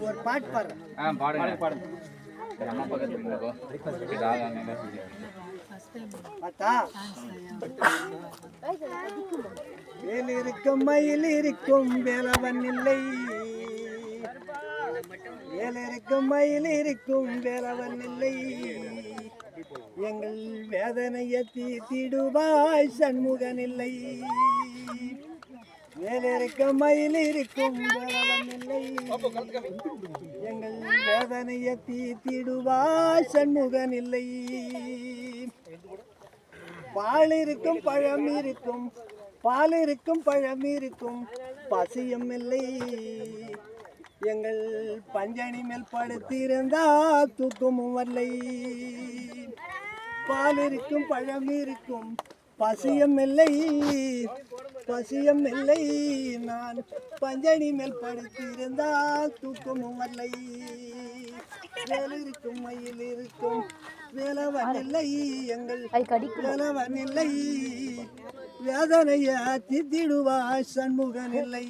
ஒரு பாட்டு பாடுறேன். பாடுங்க பாடுங்க. அம்மா பக்கத்துல பார்த்தா வேல் இருக்கும் மயில் இருக்கும் வேலவன் இல்லை, வேல் இருக்கும் மயில் இருக்கும் வேலவன் இல்லை, எங்கள் வேதனையை தீர்த்திடுவாய் சண்முகன் இல்லை, வேலிருக்கும் மயில் இருக்கும் வேலவன் இல்லை, எங்கள் வேதனையை தீர்த்திடுவாய் சண்முகன் இல்லை, பால் இருக்கும் பழம் இருக்கும், பால் இருக்கும் பழம் இருக்கும், பசியும் இல்லை, எங்கள் பஞ்சணி மேல் படுத்திருந்தா தூக்கமும் வரலை, பால் இருக்கும் பழம் இருக்கும், பசியும் இல்லை, பசியும் இல்லை, நான் பஞ்சணி மேல் படுத்திருந்தால் தூக்கமும் வரலை, வேல் இருக்கும் மயில் இருக்கும் வேலவன் இல்லை, எங்கள் வேலவன் இல்லை, வேதனைய தித்திடுவா சண்முகன் இல்லை,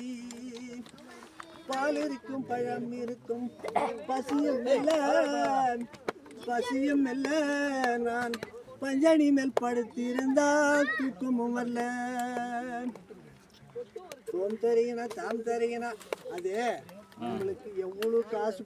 பால் இருக்கும் பழம் இருக்கும், பசியும் இல்லை, பசியும் இல்லை, நான் பஞ்சணி மேல் படுத்திருந்தால் தூக்கமும் வரல. தோம் தருகினா தாம் தருகினா அது உங்களுக்கு எவ்வளவு காசு